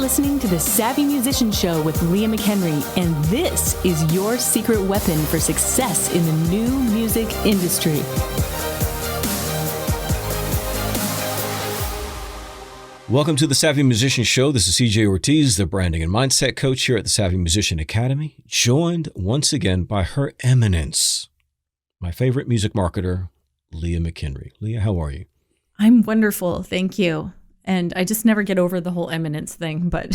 listening to the Savvy Musician Show with Leah McHenry, and this is your secret weapon for success in the new music industry. Welcome to the Savvy Musician Show. This is C.J. Ortiz, the branding and mindset coach here at the Savvy Musician Academy, joined once again by Her Eminence, my favorite music marketer, Leah McHenry. Leah, how are you? I'm wonderful. Thank you. And I just never get over the whole eminence thing, but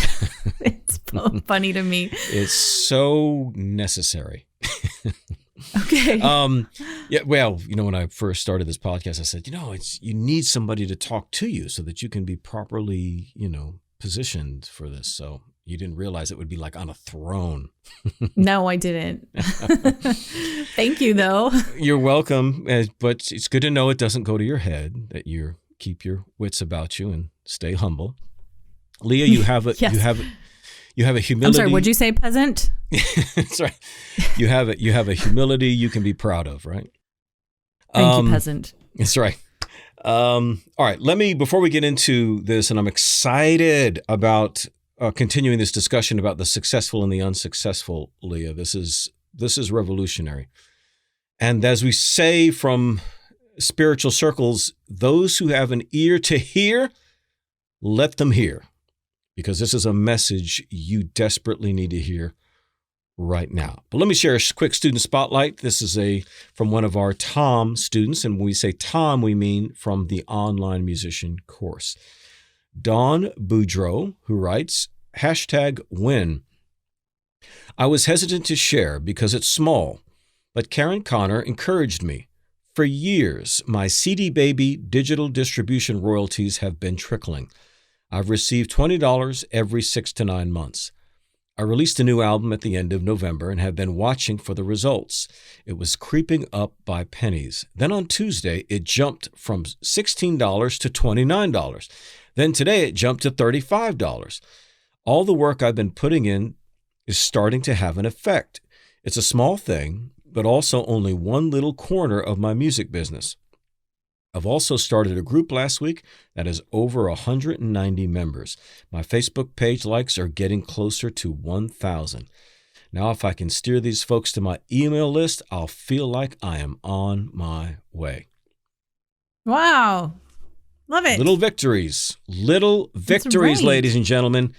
it's funny to me. It's so necessary. Okay. Yeah. Well, when I first started this podcast, I said, you need somebody to talk to you so that you can be properly, positioned for this. So you didn't realize it would be like on a throne. No, I didn't. Thank you, though. You're welcome. But it's good to know it doesn't go to your head, that you keep your wits about you and stay humble. Leah, you have a Yes. you have a humility. I'm sorry, what'd you say, peasant? That's right. You have a humility you can be proud of, right? Thank you, peasant. That's right. All right. Before we get into this, and I'm excited about continuing this discussion about the successful and the unsuccessful, Leah. This is revolutionary. And as we say from spiritual circles, those who have an ear to hear, let them hear. Because this is a message you desperately need to hear right now. But let me share a quick student spotlight. This is from one of our TOM students. And when we say TOM, we mean from the online musician course. Dawn Boudreau, who writes, #win. I was hesitant to share because it's small, but Karen Connor encouraged me. For years, my CD Baby digital distribution royalties have been trickling. I've received $20 every 6 to 9 months. I released a new album at the end of November and have been watching for the results. It was creeping up by pennies. Then on Tuesday, it jumped from $16 to $29. Then today, it jumped to $35. All the work I've been putting in is starting to have an effect. It's a small thing, but also only one little corner of my music business. I've also started a group last week that has over 190 members. My Facebook page likes are getting closer to 1,000. Now, if I can steer these folks to my email list, I'll feel like I am on my way. Wow. Love it. Little victories, right. ladies and gentlemen.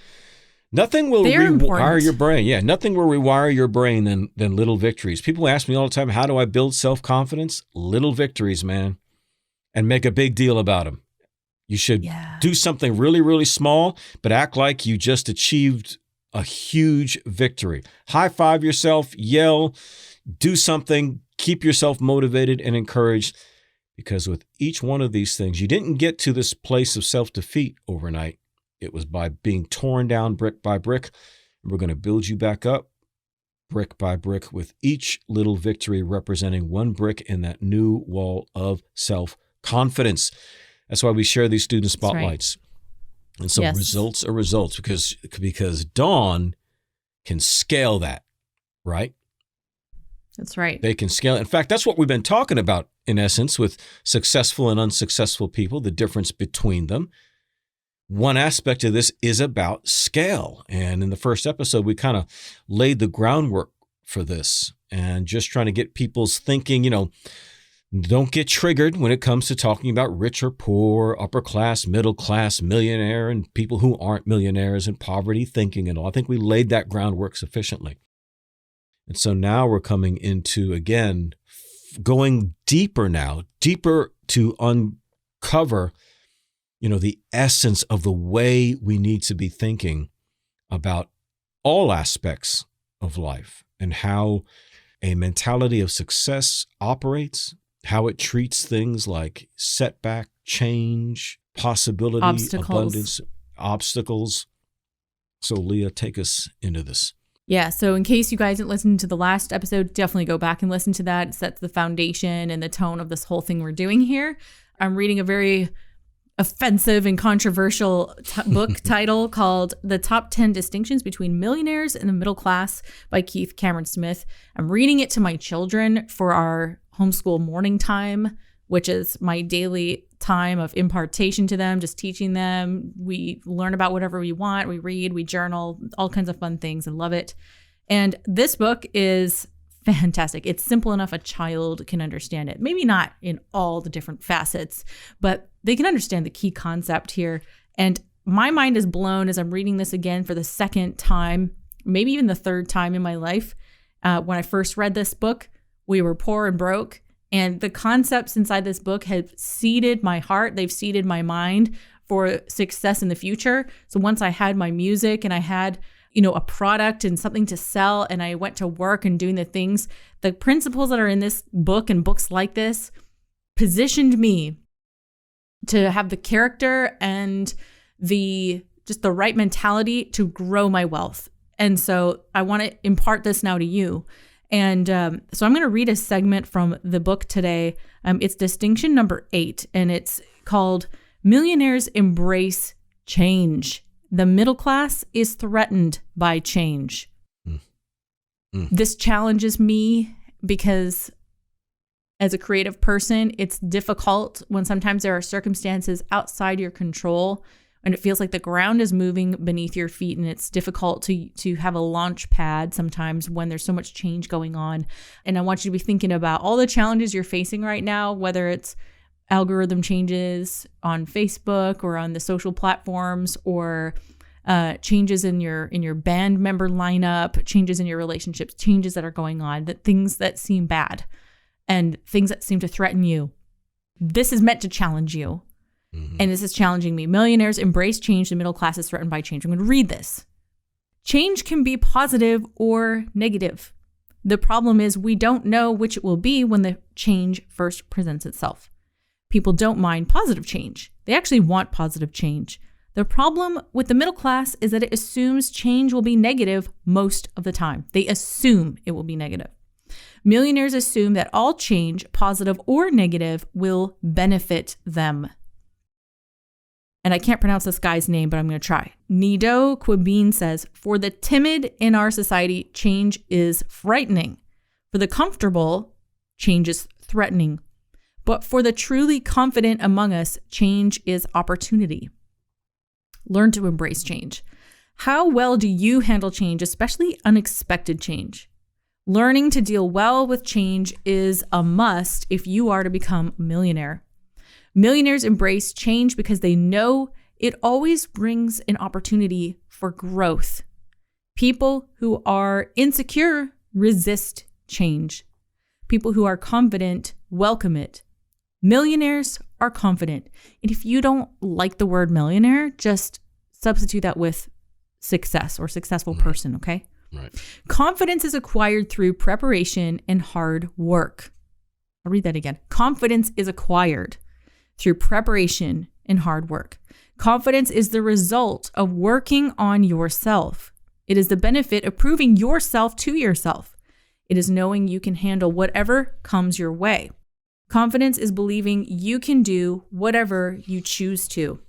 Nothing will rewire your brain. Yeah, nothing will rewire your brain than little victories. People ask me all the time, how do I build self-confidence? Little victories, man. And make a big deal about them. You should do something really, really small, but act like you just achieved a huge victory. High five yourself, yell, do something, keep yourself motivated and encouraged, because with each one of these things, you didn't get to this place of self-defeat overnight. It was by being torn down brick by brick. We're going to build you back up brick by brick, with each little victory representing one brick in that new wall of self-confidence. That's why we share these student spotlights. Right. And so results are results, because Dawn can scale that, right? That's right. They can scale. In fact, that's what we've been talking about, in essence, with successful and unsuccessful people, the difference between them. One aspect of this is about scale. And in the first episode, we kind of laid the groundwork for this, and just trying to get people's thinking, don't get triggered when it comes to talking about rich or poor, upper class, middle class, millionaire, and people who aren't millionaires, and poverty thinking and all. I think we laid that groundwork sufficiently. And so now we're coming into, again, going deeper to uncover the essence of the way we need to be thinking about all aspects of life, and how a mentality of success operates, how it treats things like setback, change, possibility, abundance, obstacles. So Leah, take us into this. Yeah. So in case you guys didn't listen to the last episode, definitely go back and listen to that. It sets the foundation and the tone of this whole thing we're doing here. I'm reading a very offensive and controversial book title called The Top 10 Distinctions Between Millionaires and the Middle Class by Keith Cameron Smith. I'm reading it to my children for our homeschool morning time which is my daily time of impartation to them, just teaching them. We learn about whatever we want. We read, we journal, all kinds of fun things, and love it. And this book is fantastic. It's simple enough a child can understand it. Maybe not in all the different facets, but they can understand the key concept here. And my mind is blown as I'm reading this again for the second time, maybe even the third time in my life. When I first read this book, we were poor and broke. And the concepts inside this book have seeded my heart. They've seeded my mind for success in the future. So once I had my music and I had, a product and something to sell, and I went to work and doing the things, the principles that are in this book and books like this positioned me to have the character and the right mentality to grow my wealth. And so I want to impart this now to you. And so I'm going to read a segment from the book today. It's distinction number 8, and it's called Millionaires Embrace Change. The middle class is threatened by change. This challenges me because as a creative person, it's difficult when sometimes there are circumstances outside your control and it feels like the ground is moving beneath your feet, and it's difficult to have a launch pad sometimes when there's so much change going on. And I want you to be thinking about all the challenges you're facing right now, whether it's algorithm changes on Facebook or on the social platforms, or changes in your band member lineup, changes in your relationships, changes that are going on, that things that seem bad and things that seem to threaten you. This is meant to challenge you. And this is challenging me. Millionaires embrace change. The middle class is threatened by change. I'm going to read this. Change can be positive or negative. The problem is we don't know which it will be when the change first presents itself. People don't mind positive change. They actually want positive change. The problem with the middle class is that it assumes change will be negative most of the time. They assume it will be negative. Millionaires assume that all change, positive or negative, will benefit them. And I can't pronounce this guy's name, but I'm going to try. Nido Quibine says, for the timid in our society, change is frightening. For the comfortable, change is threatening. But for the truly confident among us, change is opportunity. Learn to embrace change. How well do you handle change, especially unexpected change? Learning to deal well with change is a must if you are to become a millionaire. Millionaires embrace change because they know it always brings an opportunity for growth. People who are insecure resist change. People who are confident welcome it. Millionaires are confident. And if you don't like the word millionaire, just substitute that with success or successful person, okay? Right. Confidence is acquired through preparation and hard work. I'll read that again. Confidence is acquired through preparation and hard work. Confidence is the result of working on yourself. It is the benefit of proving yourself to yourself. It is knowing you can handle whatever comes your way. Confidence is believing you can do whatever you choose to.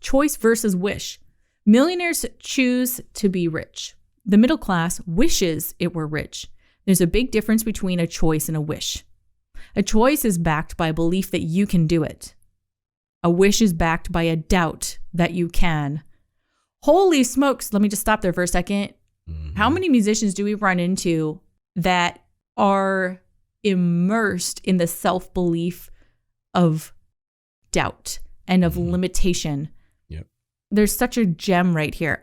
Choice versus wish. Millionaires choose to be rich. The middle class wishes it were rich. There's a big difference between a choice and a wish. A choice is backed by a belief that you can do it. A wish is backed by a doubt that you can. Holy smokes. Let me just stop there for a second. How many musicians do we run into that are immersed in the self-belief of doubt and of limitation? Yep. There's such a gem right here.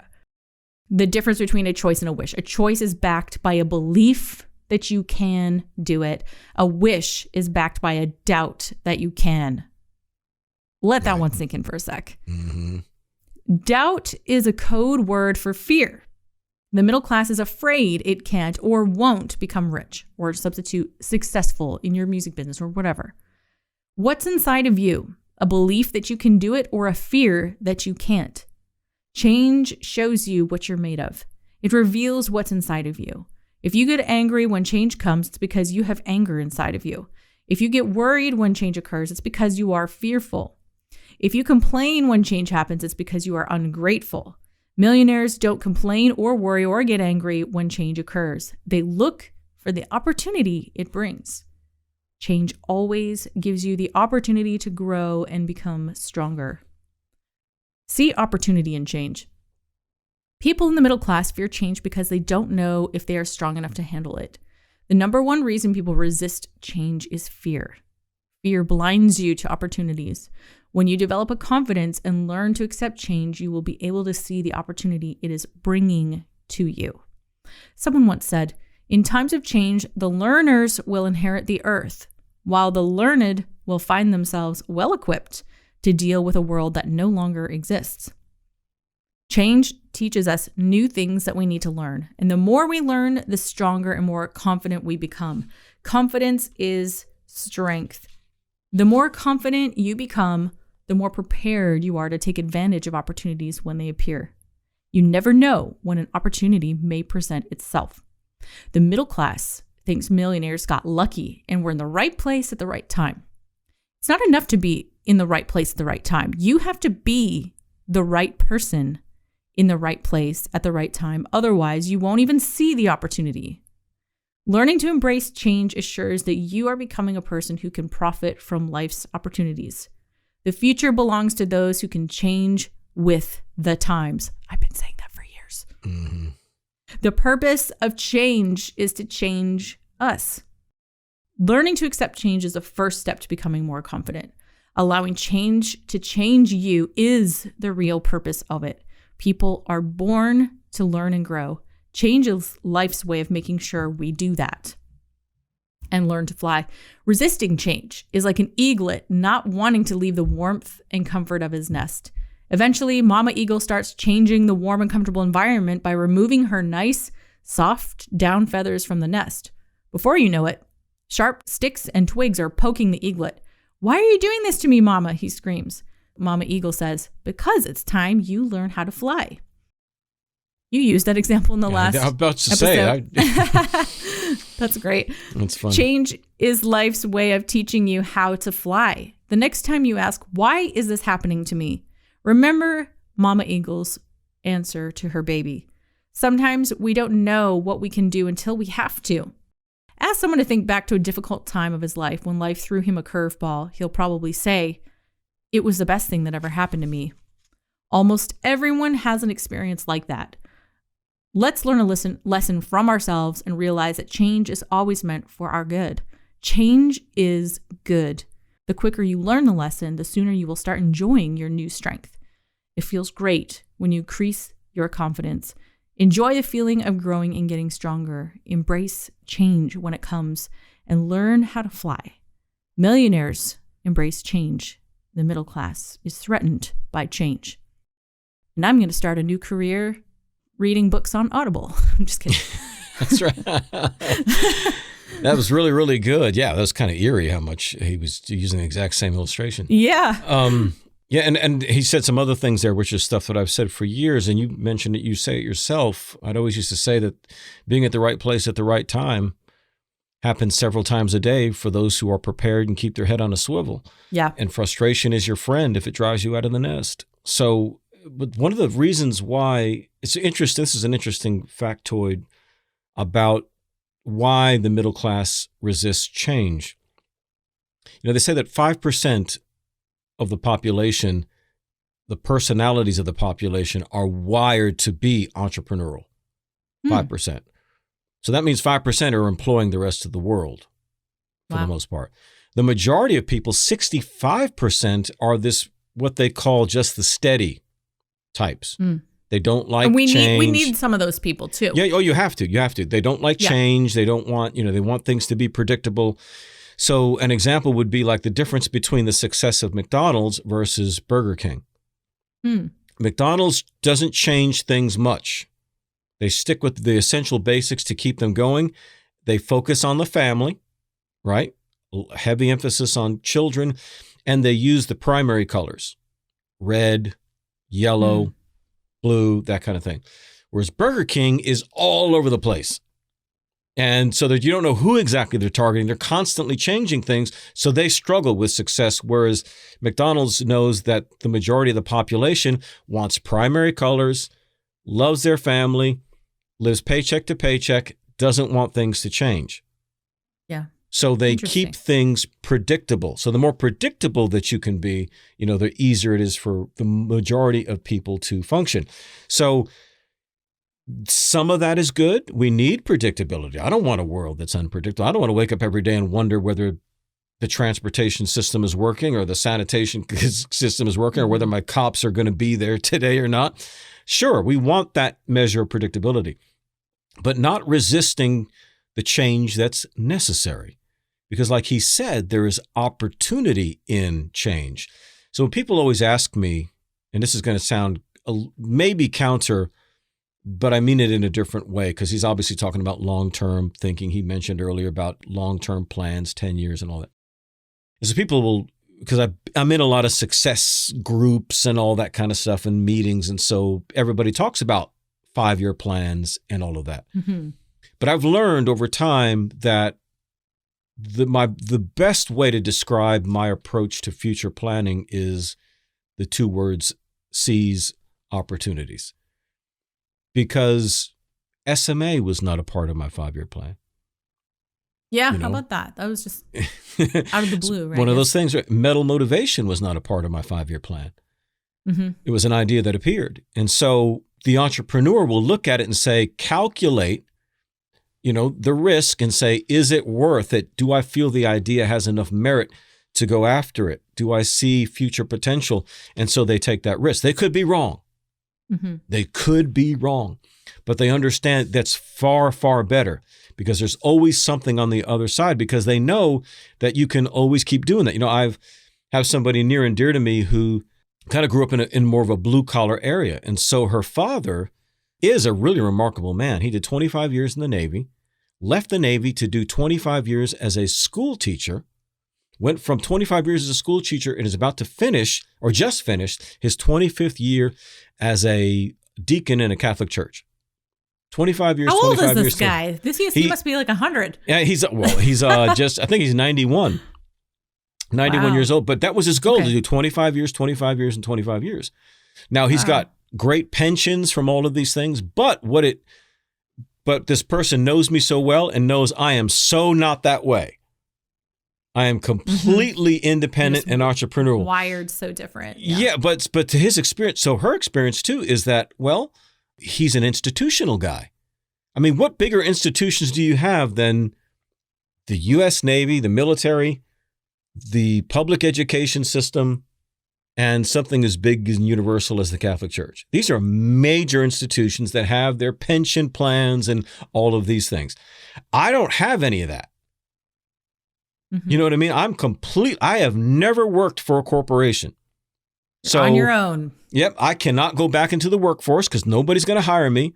The difference between a choice and a wish. A choice is backed by a belief that you can do it. A wish is backed by a doubt that you can. Let that one sink in for a sec. Doubt is a code word for fear. The middle class is afraid it can't or won't become rich, or substitute successful in your music business or whatever. What's inside of you? A belief that you can do it or a fear that you can't? Change shows you what you're made of. It reveals what's inside of you. If you get angry when change comes, it's because you have anger inside of you. If you get worried when change occurs, it's because you are fearful. If you complain when change happens, it's because you are ungrateful. Millionaires don't complain or worry or get angry when change occurs. They look for the opportunity it brings. Change always gives you the opportunity to grow and become stronger. See opportunity in change. People in the middle class fear change because they don't know if they are strong enough to handle it. The number one reason people resist change is fear. Fear blinds you to opportunities. When you develop a confidence and learn to accept change, you will be able to see the opportunity it is bringing to you. Someone once said, in times of change, the learners will inherit the earth, while the learned will find themselves well-equipped to deal with a world that no longer exists. Change teaches us new things that we need to learn. And the more we learn, the stronger and more confident we become. Confidence is strength. The more confident you become, the more prepared you are to take advantage of opportunities when they appear. You never know when an opportunity may present itself. The middle class thinks millionaires got lucky and were in the right place at the right time. It's not enough to be in the right place at the right time. You have to be the right person in the right place at the right time. Otherwise, you won't even see the opportunity. Learning to embrace change assures that you are becoming a person who can profit from life's opportunities. The future belongs to those who can change with the times. I've been saying that for years. Mm-hmm. The purpose of change is to change us. Learning to accept change is the first step to becoming more confident. Allowing change to change you is the real purpose of it. People are born to learn and grow. Change is life's way of making sure we do that and learn to fly. Resisting change is like an eaglet not wanting to leave the warmth and comfort of his nest. Eventually, Mama Eagle starts changing the warm and comfortable environment by removing her nice, soft down feathers from the nest. Before you know it, sharp sticks and twigs are poking the eaglet. "Why are you doing this to me, Mama?" he screams. Mama Eagle says, "Because it's time you learn how to fly." You used that example in the last I was about to episode. say. That's great. That's funny. Change is life's way of teaching you how to fly. The next time you ask, "Why is this happening to me?" remember Mama Eagle's answer to her baby. Sometimes we don't know what we can do until we have to. Ask someone to think back to a difficult time of his life when life threw him a curveball. He'll probably say, "It was the best thing that ever happened to me." Almost everyone has an experience like that. Let's learn a lesson from ourselves and realize that change is always meant for our good. Change is good. The quicker you learn the lesson, the sooner you will start enjoying your new strength. It feels great when you increase your confidence. Enjoy the feeling of growing and getting stronger. Embrace change when it comes and learn how to fly. Millionaires embrace change. The middle class is threatened by change. And I'm going to start a new career reading books on Audible. I'm just kidding. That's right. That was really, really good. Yeah, that was kind of eerie how much he was using the exact same illustration. Yeah. Yeah, and he said some other things there, which is stuff that I've said for years, and you mentioned it, you say it yourself. I'd always used to say that being at the right place at the right time happens several times a day for those who are prepared and keep their head on a swivel. Yeah. And frustration is your friend if it drives you out of the nest. So, but one of the reasons why it's interesting, this is an interesting factoid about why the middle class resists change. You know, they say that 5% of the population, the personalities of the population are wired to be entrepreneurial. 5%. So that means 5% are employing the rest of the world for the most part. The majority of people, 65%, are this, what they call just the steady types. They don't like change. We need some of those people too. Yeah. Oh, you have to. You have to. They don't like change. They don't want, they want things to be predictable. So an example would be like the difference between the success of McDonald's versus Burger King. McDonald's doesn't change things much. They stick with the essential basics to keep them going. They focus on the family, right? Heavy emphasis on children. And they use the primary colors, red, yellow, blue, that kind of thing. Whereas Burger King is all over the place. And so that you don't know who exactly they're targeting. They're constantly changing things. So they struggle with success. Whereas McDonald's knows that the majority of the population wants primary colors, loves their family, lives paycheck to paycheck, doesn't want things to change. Yeah. So they keep things predictable. So the more predictable that you can be, the easier it is for the majority of people to function. So some of that is good. We need predictability. I don't want a world that's unpredictable. I don't want to wake up every day and wonder whether the transportation system is working or the sanitation system is working or whether my cops are going to be there today or not. Sure, we want that measure of predictability, but not resisting the change that's necessary. Because like he said, there is opportunity in change. So when people always ask me, and this is going to sound maybe counter, but I mean it in a different way, because he's obviously talking about long-term thinking. He mentioned earlier about long-term plans, 10 years and all that. And so people will, because I'm in a lot of success groups and all that kind of stuff and meetings. And so everybody talks about 5-year plans and all of that. Mm-hmm. But I've learned over time that the best way to describe my approach to future planning is the 2 words, seize opportunities. Because SMA was not a part of my 5-year plan. Yeah, how about that? That was just out of the blue, right? One of those things, right? Mental motivation was not a part of my 5-year plan. Mm-hmm. It was an idea that appeared. And so the entrepreneur will look at it and say, calculate, the risk and say, is it worth it? Do I feel the idea has enough merit to go after it? Do I see future potential? And so they take that risk. They could be wrong. Mm-hmm. They could be wrong, but they understand that's far, far better because there's always something on the other side because they know that you can always keep doing that. I have somebody near and dear to me who kind of grew up in more of a blue collar area. And so her father is a really remarkable man. He did 25 years in the Navy, left the Navy to do 25 years as a school teacher, went from 25 years as a school teacher and is about to finish or just finished his 25th year as a deacon in a Catholic church. 25 years. How old 25 is years. this guy? He must be like 100. Yeah, he's just, I think he's 91. 91 years old. But that was his goal to do 25 years, and 25 years. Now he's got great pensions from all of these things, but this person knows me so well and knows I am so not that way. I am completely independent and entrepreneurial. Wired so different. Yeah, but to his experience, so her experience too is that, he's an institutional guy. I mean, what bigger institutions do you have than the U.S. Navy, the military, the public education system, and something as big and universal as the Catholic Church? These are major institutions that have their pension plans and all of these things. I don't have any of that. Mm-hmm. You know what I mean? I have never worked for a corporation. You're on your own. Yep. I cannot go back into the workforce because nobody's going to hire me.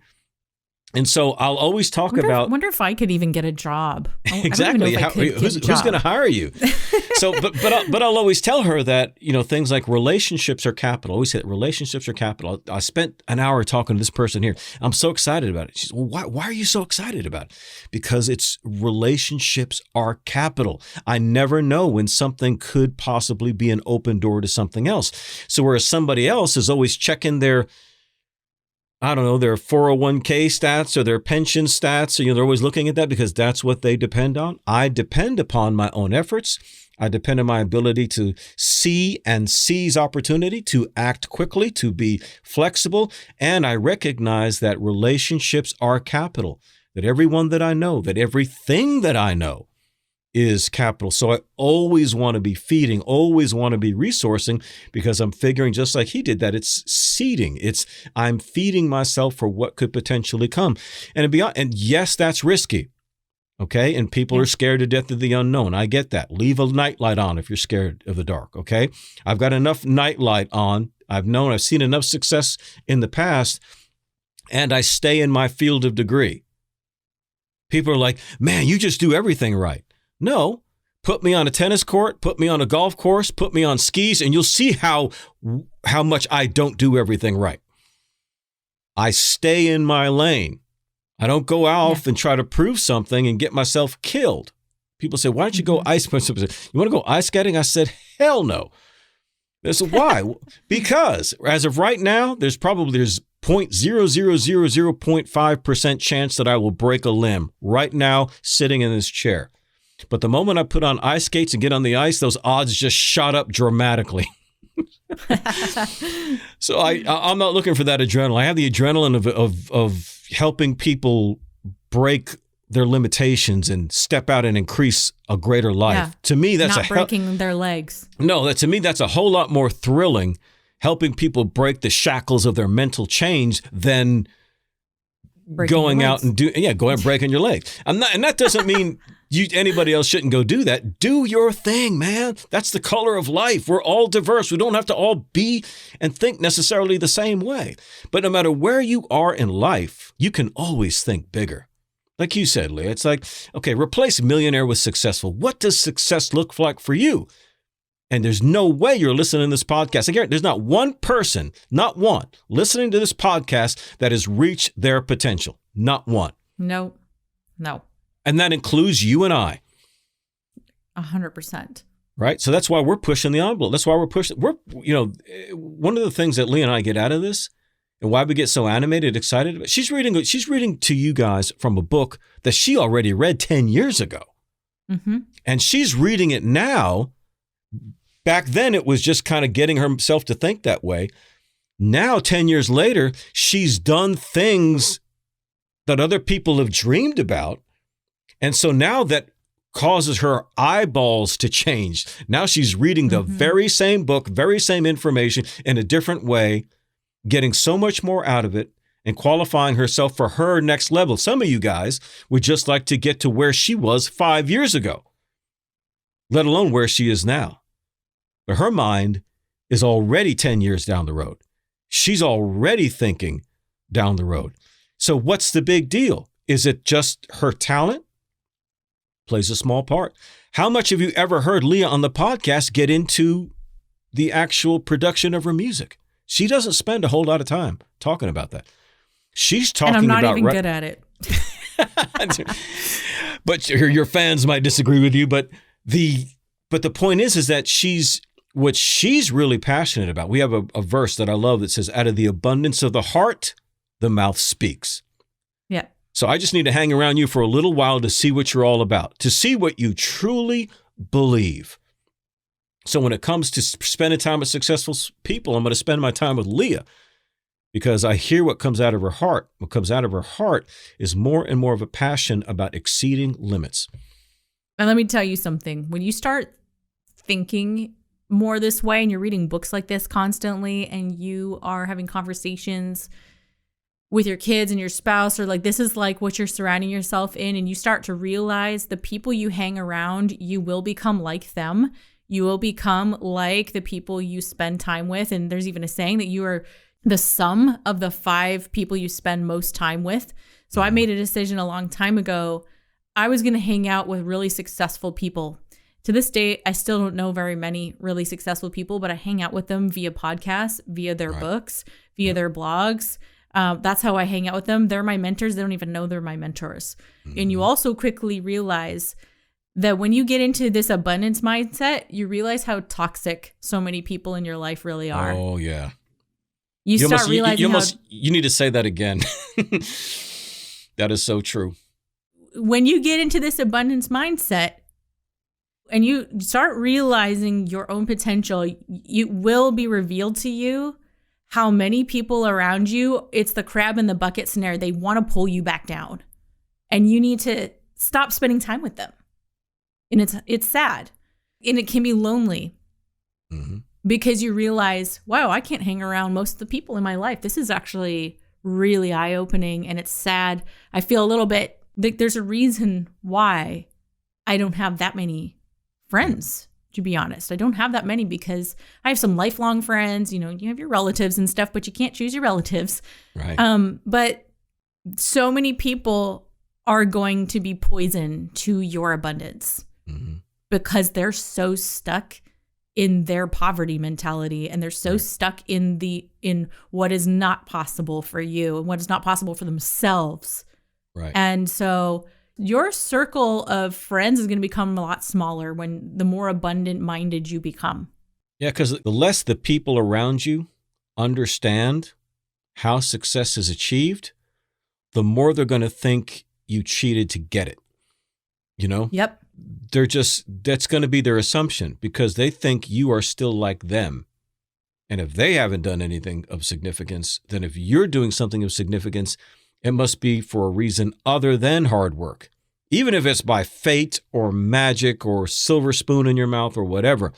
And so I'll always talk about. Wonder if I could even get a job. Exactly. Who's going to hire you? So, but I'll always tell her that things like relationships are capital. I always say that relationships are capital. I spent an hour talking to this person here. I'm so excited about it. She says, "Well, why are you so excited about it?" Because relationships are capital. I never know when something could possibly be an open door to something else. So whereas somebody else is always checking their 401k stats or their pension stats. So, they're always looking at that because that's what they depend on. I depend upon my own efforts. I depend on my ability to see and seize opportunity, to act quickly, to be flexible. And I recognize that relationships are capital, that everyone that I know, that everything that I know is capital. So I always want to be feeding, always want to be resourcing because I'm figuring just like he did that it's seeding. I'm feeding myself for what could potentially come. And yes, that's risky. Okay. And people are scared to death of the unknown. I get that. Leave a nightlight on if you're scared of the dark. Okay. I've got enough nightlight on. I've seen enough success in the past, and I stay in my field of degree. People are like, man, you just do everything right. No, put me on a tennis court, put me on a golf course, put me on skis, and you'll see how much I don't do everything right. I stay in my lane. I don't go off and try to prove something and get myself killed. People say, why don't you go ice? You want to go ice skating? I said, hell no. They said, why? Because as of right now, there's 0.00005% chance that I will break a limb right now sitting in this chair. But the moment I put on ice skates and get on the ice, those odds just shot up dramatically. So I'm not looking for that adrenaline. I have the adrenaline of helping people break their limitations and step out and increase a greater life. Yeah. To me, that's not breaking their legs. No, to me, that's a whole lot more thrilling, helping people break the shackles of their mental chains than going out and going and breaking your leg. And that doesn't mean anybody else shouldn't go do that. Do your thing, man. That's the color of life. We're all diverse. We don't have to all be and think necessarily the same way. But no matter where you are in life, you can always think bigger. Like you said, Leah, it's like, okay, replace millionaire with successful. What does success look like for you? And there's no way you're listening to this podcast. Again, there's not one person, not one, listening to this podcast that has reached their potential. Not one. No. And that includes you and I. 100%. Right? So that's why we're pushing the envelope. That's why we're pushing. One of the things that Leah and I get out of this and why we get so animated, excited about, she's reading to you guys from a book that she already read 10 years ago. Mm-hmm. And she's reading it now. Back then, it was just kind of getting herself to think that way. Now, 10 years later, she's done things that other people have dreamed about. And so now that causes her eyeballs to change. Now she's reading the very same book, very same information in a different way, getting so much more out of it and qualifying herself for her next level. Some of you guys would just like to get to where she was 5 years ago, let alone where she is now. But her mind is already 10 years down the road. She's already thinking down the road. So what's the big deal? Is it just her talent? Plays a small part. How much have you ever heard Leah on the podcast get into the actual production of her music? She doesn't spend a whole lot of time talking about that. She's talking about... And I'm not even good at it. But your fans might disagree with you, but the point is that what she's really passionate about. We have a verse that I love that says, out of the abundance of the heart, the mouth speaks. Yeah. So I just need to hang around you for a little while to see what you're all about, to see what you truly believe. So when it comes to spending time with successful people, I'm going to spend my time with Leah because I hear what comes out of her heart. What comes out of her heart is more and more of a passion about exceeding limits. And let me tell you something. When you start thinking more this way and you're reading books like this constantly and you are having conversations with your kids and your spouse, or like this is like what you're surrounding yourself in, and you start to realize the people you hang around, you will become like them. You will become like the people you spend time with. And there's even a saying that you are the sum of the 5 people you spend most time with. So I made a decision a long time ago. I was going to hang out with really successful people. To this day, I still don't know very many really successful people, but I hang out with them via podcasts, via their books, via their blogs. That's how I hang out with them. They're my mentors. They don't even know they're my mentors. And you also quickly realize that when you get into this abundance mindset, you realize how toxic so many people in your life really are. Oh, yeah. You start realizing you need to say that again. That is so true. When you get into this abundance mindset and you start realizing your own potential, it will be revealed to you how many people around you, it's the crab in the bucket scenario. They want to pull you back down and you need to stop spending time with them. And it's sad and it can be lonely because you realize, wow, I can't hang around most of the people in my life. This is actually really eye-opening and it's sad. I feel a little bit like there's a reason why I don't have that many friends, to be honest. I don't have that many because I have some lifelong friends. You have your relatives and stuff, but you can't choose your relatives. Right. But so many people are going to be poison to your abundance because they're so stuck in their poverty mentality and they're so stuck in what is not possible for you and what is not possible for themselves. Right. And so your circle of friends is going to become a lot smaller when the more abundant minded you become. Yeah, because the less the people around you understand how success is achieved, the more they're going to think you cheated to get it. Yep. that's going to be their assumption because they think you are still like them. And if they haven't done anything of significance, then if you're doing something of significance, it must be for a reason other than hard work. Even if it's by fate or magic or silver spoon in your mouth or whatever,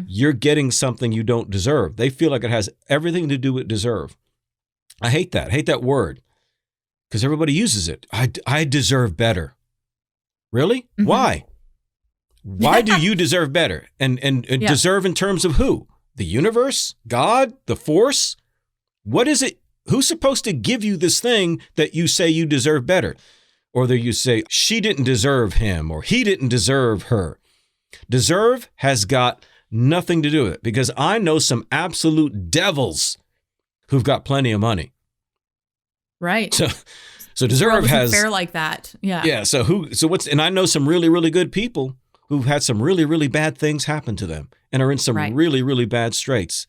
you're getting something you don't deserve. They feel like it has everything to do with deserve. I hate that. I hate that word because everybody uses it. I deserve better. Really? Why? Why do you deserve better? And deserve in terms of who? The universe? God? The force? What is it? Who's supposed to give you this thing that you say you deserve better? Or that you say, she didn't deserve him or he didn't deserve her. Deserve has got nothing to do with it because I know some absolute devils who've got plenty of money. Right. So deserve has fair like that. Yeah. Yeah. And I know some really, really good people who've had some really, really bad things happen to them and are in some really, really bad straits.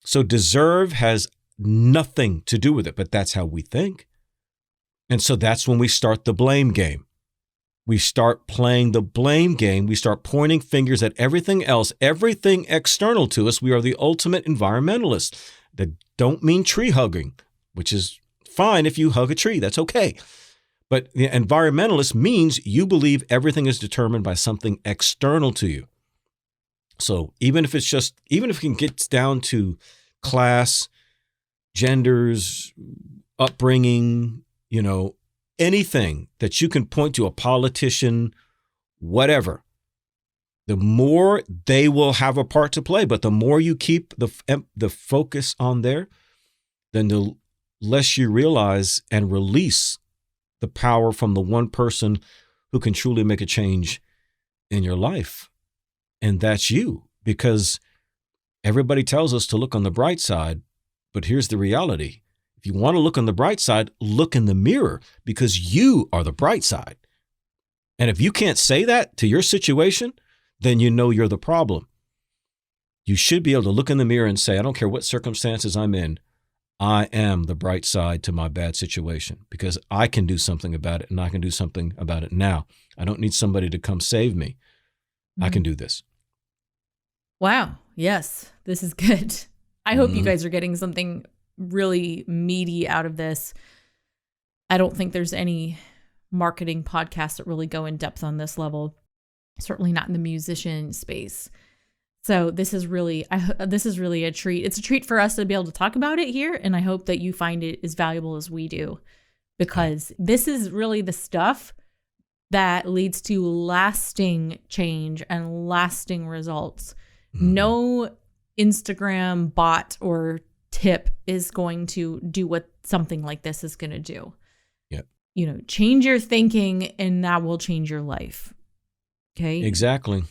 So deserve has nothing to do with it, but that's how we think. And so that's when we start the blame game. We start playing the blame game. We start pointing fingers at everything else, everything external to us. We are the ultimate environmentalists. That don't mean tree hugging, which is fine if you hug a tree. That's okay. But the environmentalist means you believe everything is determined by something external to you. So even if it gets down to class, genders, upbringing, anything that you can point to, a politician, whatever, the more they will have a part to play. But the more you keep the focus on there, then the less you realize and release the power from the one person who can truly make a change in your life. And that's you, because everybody tells us to look on the bright side. But here's the reality. If you want to look on the bright side, look in the mirror because you are the bright side. And if you can't say that to your situation, then you know you're the problem. You should be able to look in the mirror and say, I don't care what circumstances I'm in, I am the bright side to my bad situation because I can do something about it and I can do something about it now. I don't need somebody to come save me. I can do this. Wow. Yes, this is good. I hope you guys are getting something really meaty out of this. I don't think there's any marketing podcasts that really go in depth on this level. Certainly not in the musician space. So this is really a treat. It's a treat for us to be able to talk about it here. And I hope that you find it as valuable as we do, because this is really the stuff that leads to lasting change and lasting results. No Instagram bot or tip is going to do what something like this is going to do. Yep. Change your thinking and that will change your life. Okay. Exactly.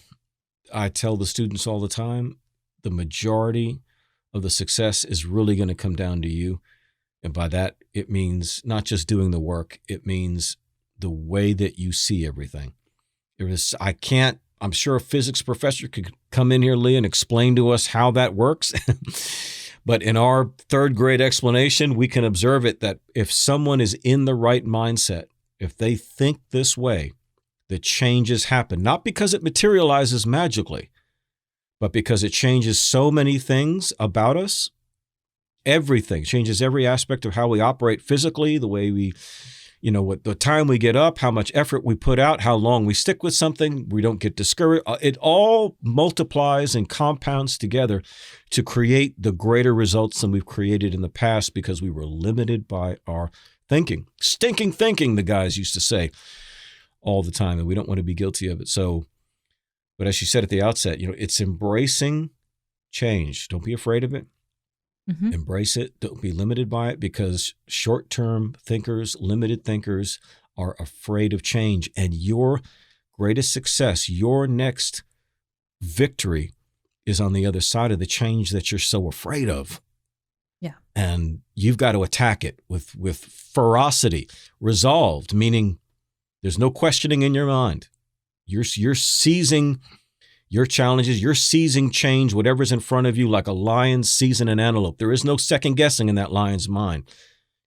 I tell the students all the time, the majority of the success is really going to come down to you. And by that, it means not just doing the work. It means the way that you see everything. I'm sure a physics professor could come in here, Leah, and explain to us how that works. But in our third grade explanation, we can observe it that if someone is in the right mindset, if they think this way, the changes happen, not because it materializes magically, but because it changes so many things about us. Everything changes, every aspect of how we operate physically, the way we, what the time we get up, how much effort we put out, how long we stick with something, we don't get discouraged. It all multiplies and compounds together to create the greater results than we've created in the past because we were limited by our thinking. Stinking thinking, the guys used to say all the time, and we don't want to be guilty of it. So, but as you said at the outset, it's embracing change. Don't be afraid of it. Embrace it. Don't be limited by it, because short-term thinkers, limited thinkers are afraid of change. And your greatest success, your next victory is on the other side of the change that you're so afraid of. Yeah. And you've got to attack it with ferocity, resolved, meaning there's no questioning in your mind. You're seizing your challenges, you're seizing change, whatever's in front of you, like a lion seizing an antelope. There is no second guessing in that lion's mind.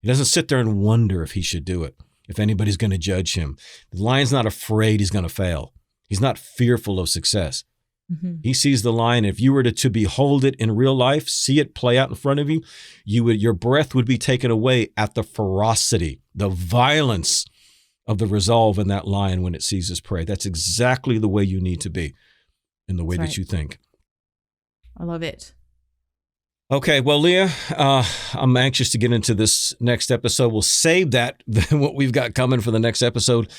He doesn't sit there and wonder if he should do it, if anybody's going to judge him. The lion's not afraid he's going to fail. He's not fearful of success. Mm-hmm. He sees the line. If you were to behold it in real life, see it play out in front of you, your breath would be taken away at the ferocity, the violence of the resolve in that lion when it sees its prey. That's exactly the way you need to be in the way that you think. I love it. Okay, well, Leah, I'm anxious to get into this next episode. We'll save that, what we've got coming for the next episode.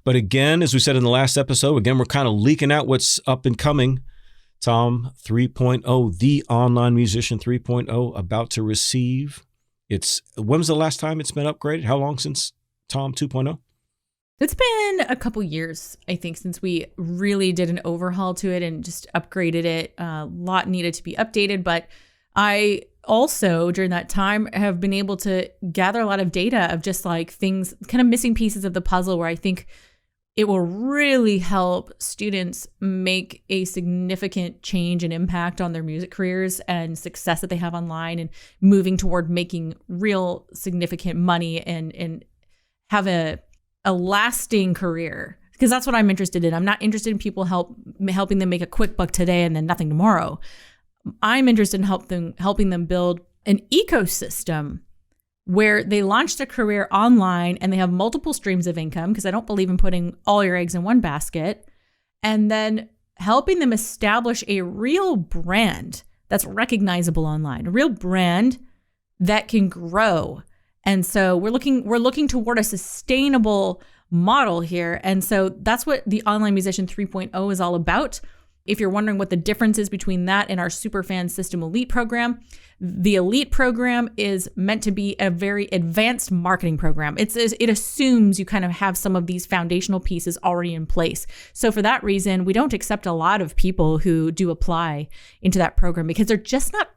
But again, as we said in the last episode, we're kind of leaking out what's up and coming. Tom 3.0, the online musician 3.0, about to receive. When was the last time it's been upgraded? How long since Tom 2.0? It's been a couple years, I think, since we really did an overhaul to it and just upgraded it. A lot needed to be updated, but I also, during that time, have been able to gather a lot of data of just like things, kind of missing pieces of the puzzle where I think it will really help students make a significant change and impact on their music careers and success that they have online and moving toward making real significant money and have a lasting career. Because that's what I'm interested in. I'm not interested in people helping them make a quick buck today and then nothing tomorrow. I'm interested in helping them build an ecosystem where they launch their career online and they have multiple streams of income, because I don't believe in putting all your eggs in one basket, and then helping them establish a real brand that's recognizable online, a real brand that can grow. And so we're looking toward a sustainable model here. And so that's what the Online Musician 3.0 is all about. If you're wondering what the difference is between that and our Superfan System Elite program, the Elite program is meant to be a very advanced marketing program. It assumes you kind of have some of these foundational pieces already in place. So for that reason, we don't accept a lot of people who do apply into that program because they're just not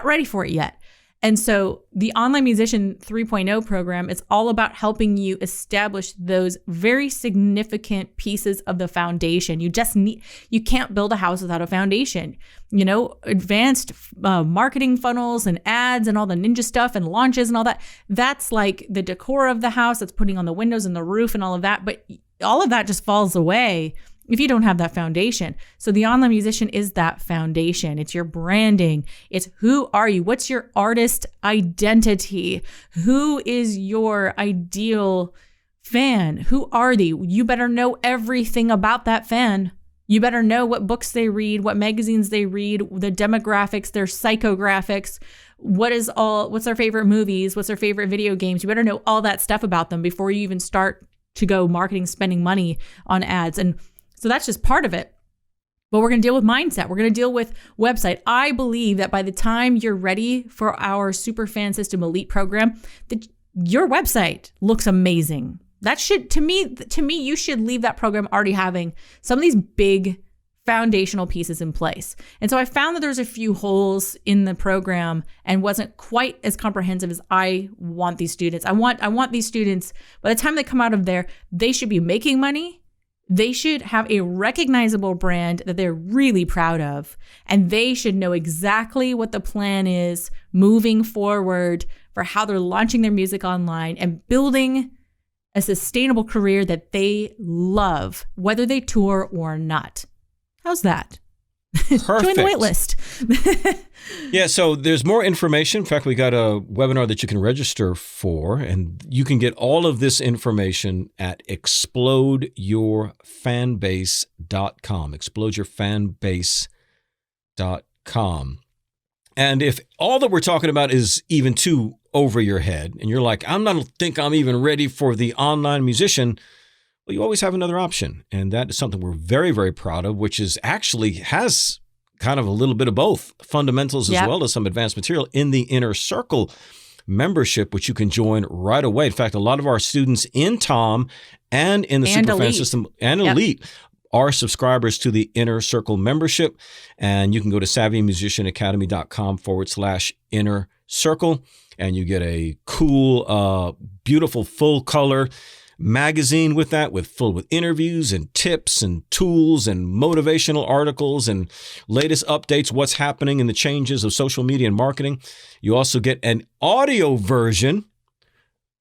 ready for it yet. And so the Online Musician 3.0 program is all about helping you establish those very significant pieces of the foundation. You can't build a house without a foundation. Advanced marketing funnels and ads and all the ninja stuff and launches and all that. That's like the decor of the house. That's putting on the windows and the roof and all of that. But all of that just falls away if you don't have that foundation. So the Online Musician is that foundation. It's your branding. It's who are you? What's your artist identity? Who is your ideal fan? Who are they? You better know everything about that fan. You better know what books they read, what magazines they read, the demographics, their psychographics, what's their favorite movies, what's their favorite video games. You better know all that stuff about them before you even start to go marketing, spending money on ads. And so that's just part of it. But we're going to deal with mindset. We're going to deal with website. I believe that by the time you're ready for our Superfan System Elite program, your website looks amazing. That should, to me, you should leave that program already having some of these big foundational pieces in place. And so I found that there's a few holes in the program and wasn't quite as comprehensive as I want these students. I want these students, by the time they come out of there, they should be making money. They should have a recognizable brand that they're really proud of, and they should know exactly what the plan is moving forward for how they're launching their music online and building a sustainable career that they love, whether they tour or not. How's that? Perfect. Join the wait list. Yeah, so there's more information. In fact, we got a webinar that you can register for, and you can get all of this information at explodeyourfanbase.com, explodeyourfanbase.com. And if all that we're talking about is even too over your head, and you're like, I don't think I'm even ready for the Online Musician, well, you always have another option. And that is something we're very, very proud of, which is actually has kind of a little bit of both fundamentals as well as some advanced material in the Inner Circle membership, which you can join right away. In fact, a lot of our students in Tom and in the Superfan System and Elite are subscribers to the Inner Circle membership. And you can go to savvymusicianacademy.com/inner circle, and you get a cool, beautiful full color magazine with that, full with interviews and tips and tools and motivational articles and latest updates, what's happening in the changes of social media and marketing. You also get an audio version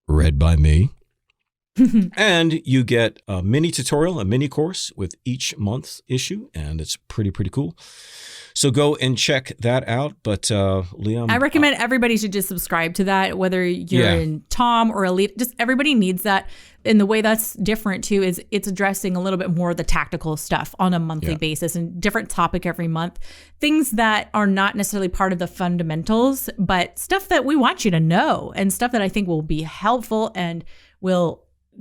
read by me And you get a mini tutorial, a mini course with each month's issue, and it's pretty cool. So go and check that out. But Leah, I recommend everybody should just subscribe to that, whether you're in Tom or Elite. Just everybody needs that. And the way that's different too is it's addressing a little bit more of the tactical stuff on a monthly basis and different topic every month. Things that are not necessarily part of the fundamentals, but stuff that we want you to know and stuff that I think will be helpful and will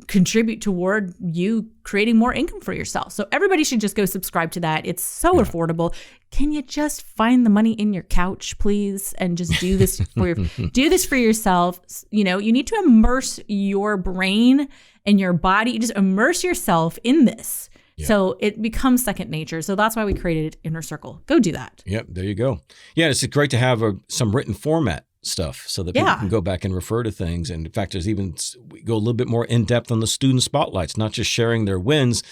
contribute toward you creating more income for yourself. So everybody should just go subscribe to that. It's so affordable. Can you just find the money in your couch, please, and just do this do this for yourself? You know, you need to immerse your brain and your body. You just immerse yourself in this. Yeah. So it becomes second nature. So that's why we created Inner Circle. Go do that. Yep, there you go. Yeah, it's great to have some written format stuff so that people can go back and refer to things. And in fact, we go a little bit more in depth on the student spotlights, not just sharing their wins,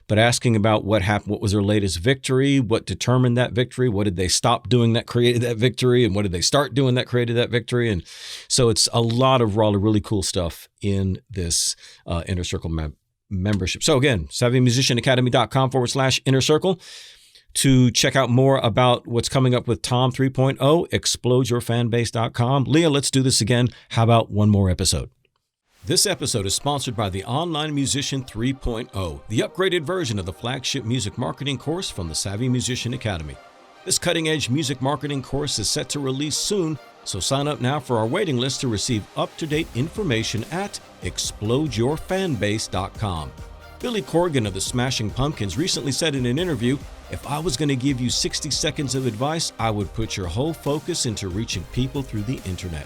but asking about what happened, what was their latest victory, what determined that victory, what did they stop doing that created that victory, and what did they start doing that created that victory. And so it's a lot of really cool stuff in this Inner Circle membership. So again, SavvyMusicianAcademy.com/Inner Circle. To check out more about what's coming up with Tom 3.0, explodeyourfanbase.com. Leah, let's do this again. How about one more episode? This episode is sponsored by the Online Musician 3.0, the upgraded version of the flagship music marketing course from the Savvy Musician Academy. This cutting-edge music marketing course is set to release soon, so sign up now for our waiting list to receive up-to-date information at explodeyourfanbase.com. Billy Corgan of the Smashing Pumpkins recently said in an interview, "If I was going to give you 60 seconds of advice, I would put your whole focus into reaching people through the internet."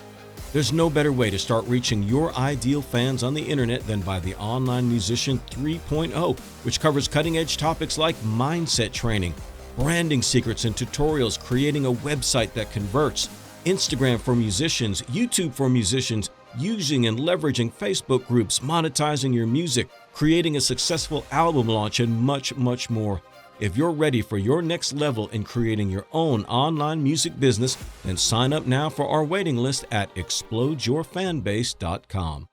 There's no better way to start reaching your ideal fans on the internet than by the Online Musician 3.0, which covers cutting-edge topics like mindset training, branding secrets and tutorials, creating a website that converts, Instagram for musicians, YouTube for musicians, using and leveraging Facebook groups, monetizing your music, creating a successful album launch, and much more. If you're ready for your next level in creating your own online music business, then sign up now for our waiting list at explodeyourfanbase.com.